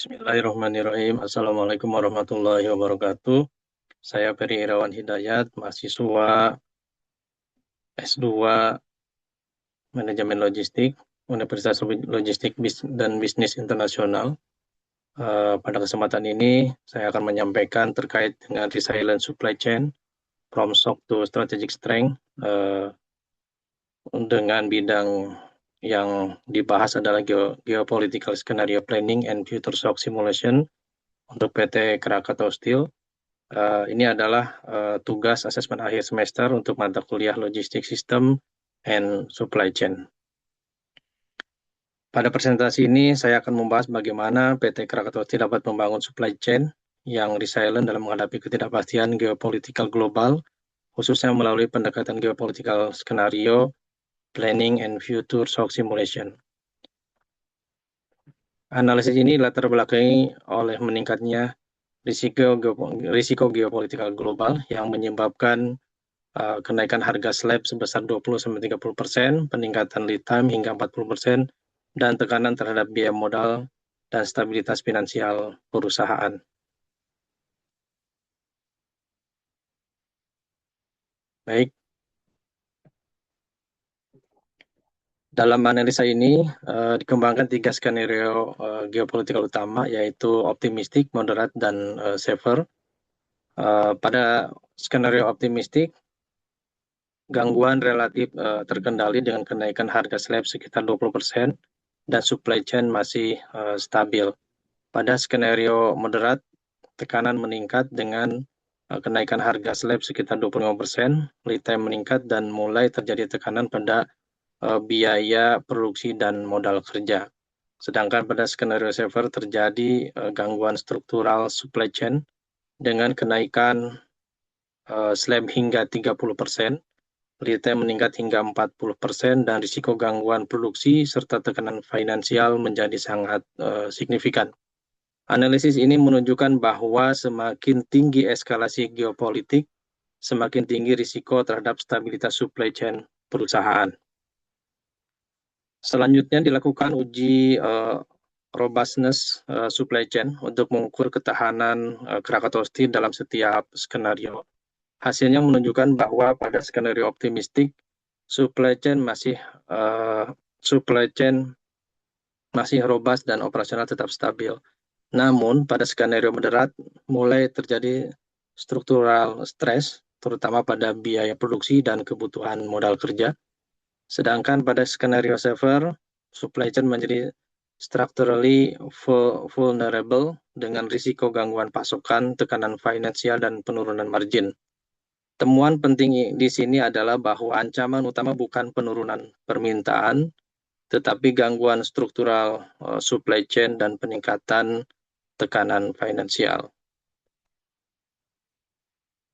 Bismillahirrahmanirrahim. Assalamualaikum warahmatullahi wabarakatuh. Saya Ferry Irawan Hidayat, mahasiswa S2 Manajemen Logistik, Universitas Logistik dan Bisnis Internasional. Pada kesempatan ini, saya akan menyampaikan terkait dengan resilient supply chain, from shock to strategic strength, dengan bidang yang dibahas adalah geopolitical scenario planning and future shock simulation untuk PT Krakatau Steel. Ini adalah tugas asesmen akhir semester untuk mata kuliah Logistik System and Supply Chain. Pada presentasi ini, saya akan membahas bagaimana PT Krakatau Steel dapat membangun supply chain yang resilient dalam menghadapi ketidakpastian geopolitikal global, khususnya melalui pendekatan geopolitikal skenario, planning, and future shock simulation. Analisis ini latar belakangi oleh meningkatnya risiko geopolitikal global yang menyebabkan kenaikan harga slab sebesar 20-30%, peningkatan lead time hingga 40%, dan tekanan terhadap biaya modal dan stabilitas finansial perusahaan. Baik, dalam analisa ini dikembangkan 3 skenario geopolitikal utama, yaitu optimistik, moderat, dan severe. Pada skenario optimistik, gangguan relatif terkendali dengan kenaikan harga slab sekitar 20% dan supply chain masih stabil. Pada skenario moderat, tekanan meningkat dengan kenaikan harga slab sekitar 25%, lead time meningkat, dan mulai terjadi tekanan pada biaya produksi dan modal kerja. Sedangkan pada skenario severe terjadi gangguan struktural supply chain dengan kenaikan slab hingga 30%, lead time meningkat hingga 40%, dan risiko gangguan produksi serta tekanan finansial menjadi sangat signifikan. Analisis ini menunjukkan bahwa semakin tinggi eskalasi geopolitik, semakin tinggi risiko terhadap stabilitas supply chain perusahaan. Selanjutnya dilakukan uji robustness supply chain untuk mengukur ketahanan Krakatau Steel dalam setiap skenario. Hasilnya menunjukkan bahwa pada skenario optimistik, supply chain masih robust dan operasional tetap stabil. Namun, pada skenario moderat, mulai terjadi struktural stress, terutama pada biaya produksi dan kebutuhan modal kerja. Sedangkan pada skenario severe, supply chain menjadi structurally vulnerable dengan risiko gangguan pasokan, tekanan finansial, dan penurunan margin. Temuan penting di sini adalah bahwa ancaman utama bukan penurunan permintaan, tetapi gangguan struktural supply chain dan peningkatan tekanan finansial.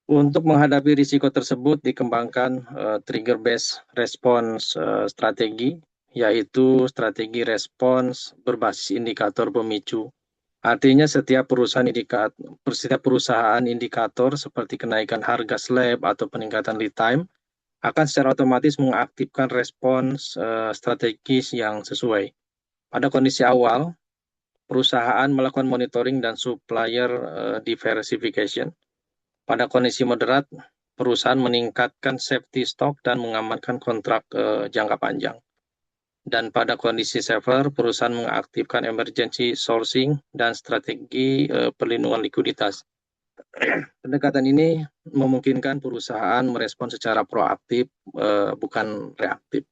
Untuk menghadapi risiko tersebut dikembangkan trigger-based response strategi, yaitu strategi respons berbasis indikator pemicu. Artinya setiap perusahaan indikator seperti kenaikan harga slab atau peningkatan lead time akan secara otomatis mengaktifkan respons strategis yang sesuai. Pada kondisi awal, perusahaan melakukan monitoring dan supplier diversification. Pada kondisi moderat, perusahaan meningkatkan safety stock dan mengamankan kontrak jangka panjang. Dan pada kondisi severe, perusahaan mengaktifkan emergency sourcing dan strategi perlindungan likuiditas. Pendekatan ini memungkinkan perusahaan merespon secara proaktif, bukan reaktif.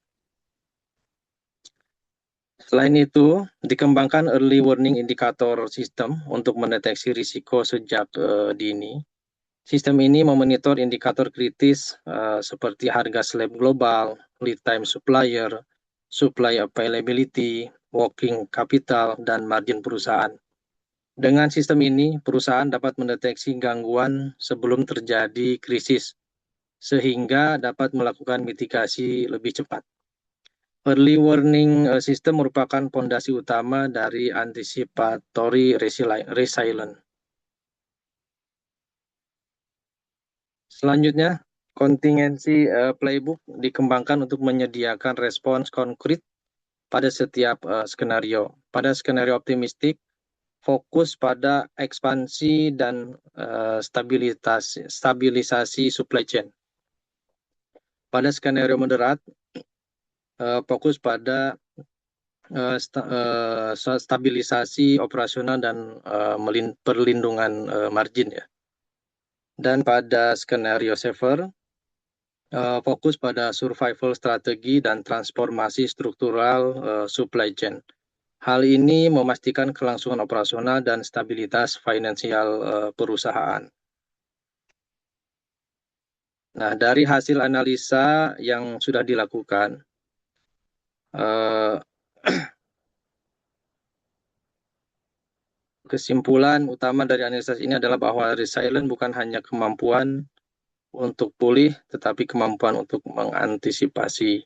Selain itu, dikembangkan early warning indicator system untuk mendeteksi risiko sejak dini. Sistem ini memonitor indikator kritis seperti harga slab global, lead time supplier, supply availability, working capital, dan margin perusahaan. Dengan sistem ini, perusahaan dapat mendeteksi gangguan sebelum terjadi krisis, sehingga dapat melakukan mitigasi lebih cepat. Early warning system merupakan fondasi utama dari anticipatory resilience. Selanjutnya, kontingensi playbook dikembangkan untuk menyediakan respons konkret pada setiap skenario. Pada skenario optimistik, fokus pada ekspansi dan stabilisasi supply chain. Pada skenario moderat, fokus pada stabilisasi operasional dan perlindungan margin ya. Dan pada skenario saver, fokus pada survival strategi dan transformasi struktural supply chain. Hal ini memastikan kelangsungan operasional dan stabilitas finansial perusahaan. Nah, dari hasil analisa yang sudah dilakukan, kesimpulan utama dari analisa ini adalah bahwa resilient bukan hanya kemampuan untuk pulih, tetapi kemampuan untuk mengantisipasi.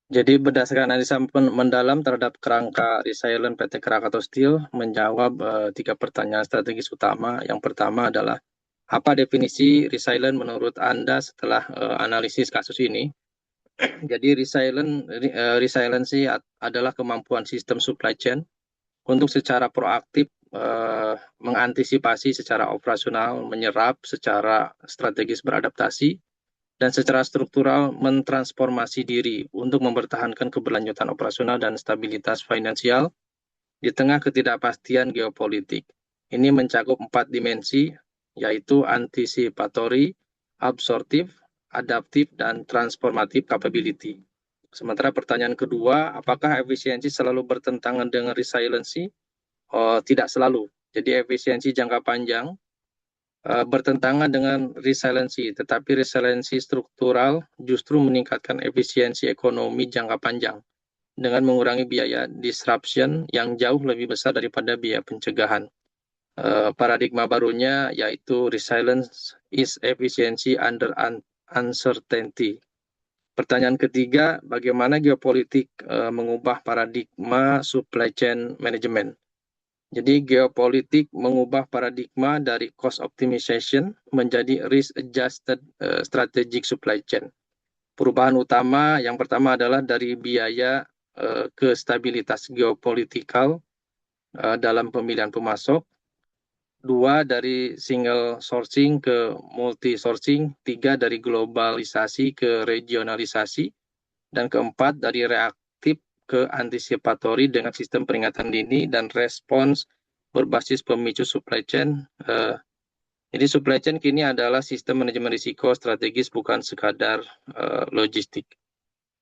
Jadi berdasarkan analisa mendalam terhadap kerangka resilient PT Krakatau Steel menjawab 3 pertanyaan strategis utama. Yang pertama adalah apa definisi resilient menurut Anda setelah analisis kasus ini? Jadi resiliency adalah kemampuan sistem supply chain untuk secara proaktif mengantisipasi secara operasional, menyerap secara strategis beradaptasi, dan secara struktural mentransformasi diri untuk mempertahankan keberlanjutan operasional dan stabilitas finansial di tengah ketidakpastian geopolitik. Ini mencakup 4 dimensi, yaitu anticipatory, absorptive, adaptive, dan transformative capability. Sementara pertanyaan kedua, apakah efisiensi selalu bertentangan dengan resiliency? Tidak selalu. Jadi efisiensi jangka panjang bertentangan dengan resiliency, tetapi resiliency struktural justru meningkatkan efisiensi ekonomi jangka panjang dengan mengurangi biaya disruption yang jauh lebih besar daripada biaya pencegahan. Paradigma barunya yaitu resilience is efficiency under uncertainty. Pertanyaan ketiga, bagaimana geopolitik mengubah paradigma supply chain management? Jadi geopolitik mengubah paradigma dari cost optimization menjadi risk adjusted strategic supply chain. Perubahan utama yang pertama adalah dari biaya ke stabilitas geopolitikal dalam pemilihan pemasok. 2 dari single sourcing ke multi sourcing, 3 dari globalisasi ke regionalisasi, dan keempat dari reaktif ke antisipatory dengan sistem peringatan dini dan respons berbasis pemicu supply chain. Jadi supply chain kini adalah sistem manajemen risiko strategis, bukan sekadar logistik.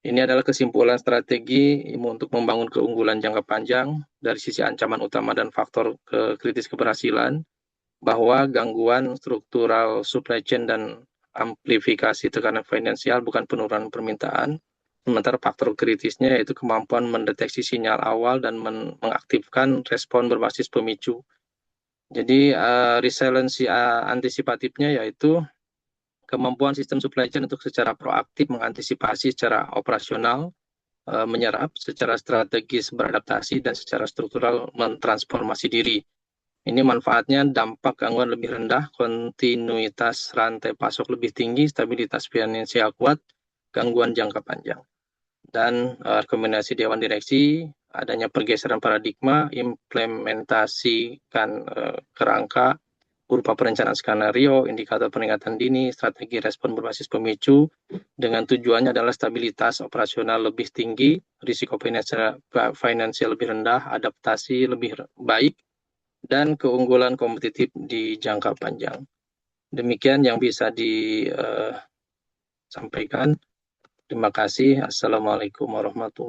Ini adalah kesimpulan strategi untuk membangun keunggulan jangka panjang dari sisi ancaman utama dan faktor kritis keberhasilan, bahwa gangguan struktural supply chain dan amplifikasi tekanan finansial bukan penurunan permintaan, sementara faktor kritisnya yaitu kemampuan mendeteksi sinyal awal dan mengaktifkan respon berbasis pemicu. Jadi resiliency antisipatifnya yaitu kemampuan sistem supply chain untuk secara proaktif mengantisipasi secara operasional, menyerap secara strategis beradaptasi, dan secara struktural mentransformasi diri. Ini manfaatnya dampak gangguan lebih rendah, kontinuitas rantai pasok lebih tinggi, stabilitas finansial kuat, gangguan jangka panjang. Dan rekomendasi Dewan Direksi, adanya pergeseran paradigma, implementasikan kerangka berupa perencanaan skenario, indikator peringatan dini, strategi respon berbasis pemicu, dengan tujuannya adalah stabilitas operasional lebih tinggi, risiko finansial lebih rendah, adaptasi lebih baik, dan keunggulan kompetitif di jangka panjang. Demikian yang bisa disampaikan. Terima kasih. Assalamualaikum warahmatullahi wabarakatuh.